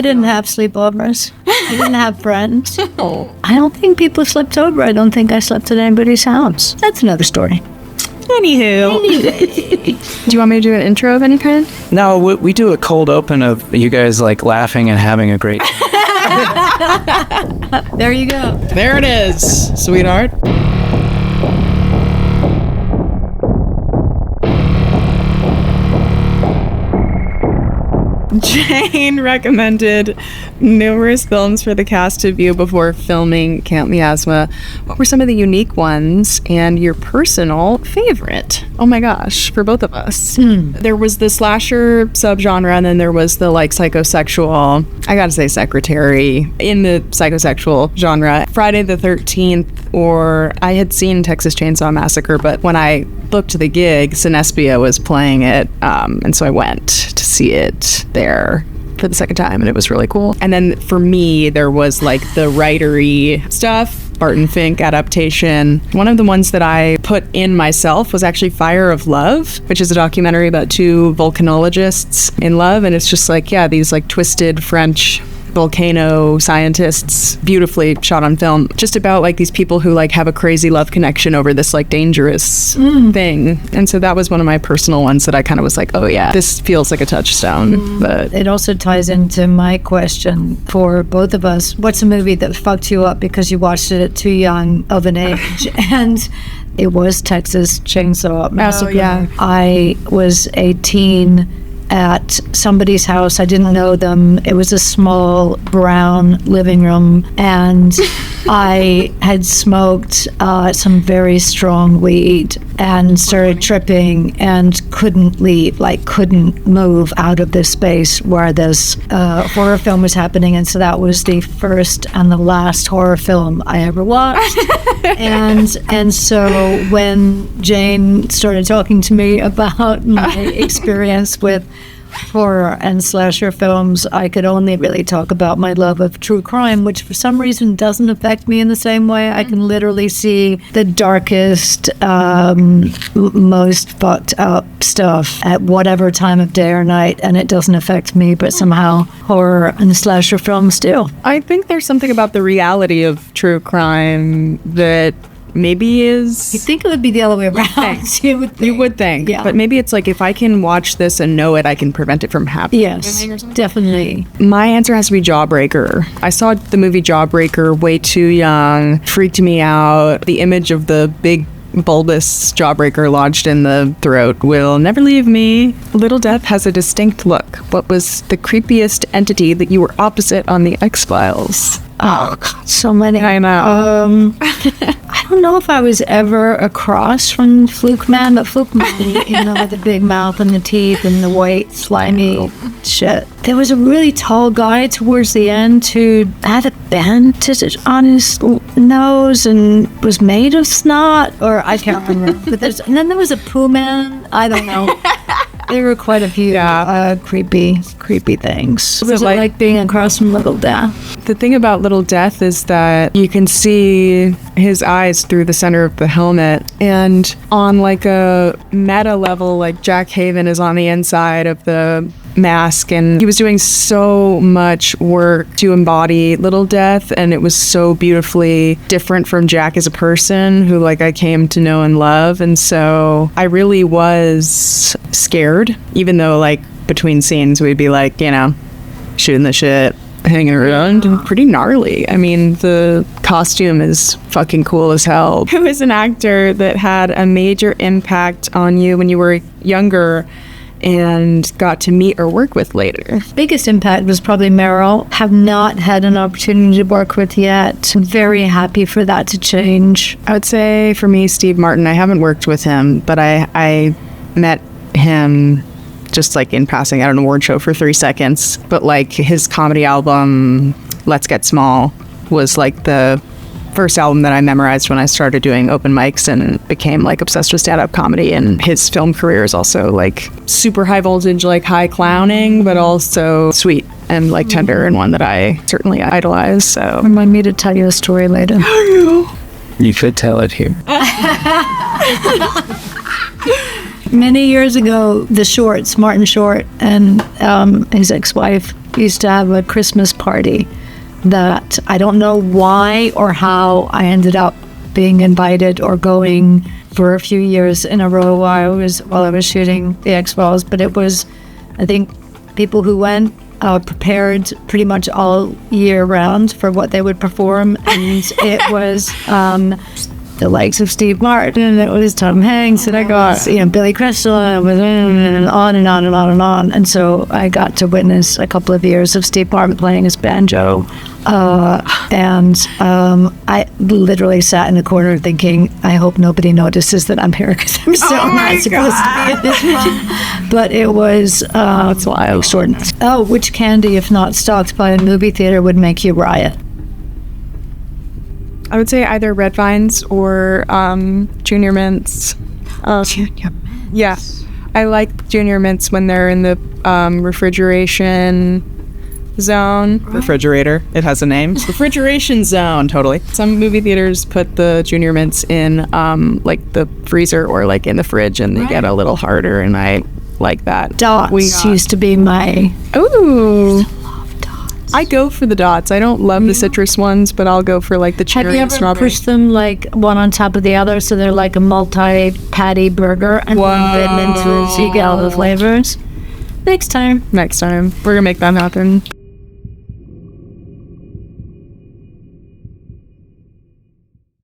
I didn't have sleepovers. I didn't have friends. I don't think people slept over. I don't think I slept at anybody's house. That's another story. Anywho. Do you want me to do an intro of any kind? No, we do a cold open of you guys like laughing and having a great time. There you go. There it is, sweetheart. Jane recommended numerous films for the cast to view before filming Camp Miasma. What were some of the unique ones and your personal favorite? Oh my gosh, for both of us. There was the slasher subgenre, and then there was the like psychosexual, I gotta say secretary, in the psychosexual genre. Friday the 13th, or I had seen Texas Chainsaw Massacre, but when I booked the gig, Sinespia was playing it, and so I went to see it there for the second time, and it was really cool. And then for me, there was like the writery stuff, Barton Fink adaptation. One of the ones that I put in myself was actually Fire of Love, which is a documentary about two volcanologists in love, and it's just like, yeah, these like twisted French volcano scientists, beautifully shot on film, just about like these people who like have a crazy love connection over this like dangerous thing. And so that was one of my personal ones that I kind of was like, oh yeah, this feels like a touchstone. But it also ties into my question for both of us. What's a movie that fucked you up because you watched it at too young of an age? And it was Texas Chainsaw Massacre. Oh, yeah. I was 18 at somebody's house. I didn't know them. It was a small brown living room, and I had smoked some very strong weed and started tripping and couldn't leave, like couldn't move out of this space where this horror film was happening. And so that was the first and the last horror film I ever watched. and so when Jane started talking to me about my experience with horror and slasher films, I could only really talk about my love of true crime, which for some reason doesn't affect me in the same way. I can literally see the darkest, most fucked up stuff at whatever time of day or night, and it doesn't affect me, but somehow horror and slasher films do. I think there's something about the reality of true crime that maybe is... You think it would be the other way around. You would think. Yeah. But maybe it's like, if I can watch this and know it, I can prevent it from happening. Yes, definitely. My answer has to be Jawbreaker. I saw the movie Jawbreaker way too young. Freaked me out. The image of the big bulbous jawbreaker lodged in the throat will never leave me. Little Death has a distinct look. What was the creepiest entity that you were opposite on the X-Files? Oh, God, so many. I know. I don't know if I was ever across from Fluke Man, but Fluke Man, with the big mouth and the teeth and the white, slimy shit. There was a really tall guy towards the end who had a bandage on his nose and was made of snot, or I can't remember. But and then there was a Pooh Man. I don't know. There were quite a few creepy things. Was it like being across from Little Death? The thing about Little Death is that you can see his eyes through the center of the helmet, and on like a meta level, like Jack Haven is on the inside of the mask, and he was doing so much work to embody Little Death, and it was so beautifully different from Jack as a person who like I came to know and love. And so I really was scared, even though like between scenes we'd be like, shooting the shit, hanging around, and pretty gnarly. I mean, the costume is fucking cool as hell. Who is an actor that had a major impact on you when you were younger and got to meet or work with later? Biggest impact was probably Meryl. Have not had an opportunity to work with yet. I'm very happy for that to change. I would say for me, Steve Martin. I haven't worked with him, but I met him just like in passing at an award show for 3 seconds. But like his comedy album, Let's Get Small, was like the first album that I memorized when I started doing open mics and became like obsessed with stand-up comedy. And his film career is also like super high voltage, like high clowning, but also sweet and like tender, and one that I certainly idolize. So remind me to tell you a story later. You could tell it here. Many years ago, the Shorts, Martin Short, and his ex-wife used to have a Christmas party that I don't know why or how I ended up being invited or going for a few years in a row while I was shooting the X-Files. But it was, I think, people who went prepared pretty much all year round for what they would perform, and it was the likes of Steve Martin, it was Tom Hanks, and I got Billy Crystal, and it was on and on and on and on. And so I got to witness a couple of years of Steve Martin playing his banjo, and I literally sat in the corner thinking, I hope nobody notices that I'm here because I'm so not supposed to be in this one. But it was That's wild. extraordinary. Oh, which candy, if not stocked by a movie theater, would make you riot? I would say either Red Vines or Junior Mints. Junior Mints. Yeah, I like Junior Mints when they're in the refrigeration zone. Refrigerator. It has a name. Refrigeration zone. Totally. Some movie theaters put the Junior Mints in like the freezer or like in the fridge, and they get a little harder, and I like that. Dots used to be my... Ooh. I go for the dots. I don't love the citrus ones, but I'll go for like the cherry Have you and ever strawberry. pushed them like one on top of the other so they're like a multi-patty burger and then bitten into it so you get all the flavors? Next time. Next time. We're going to make that happen.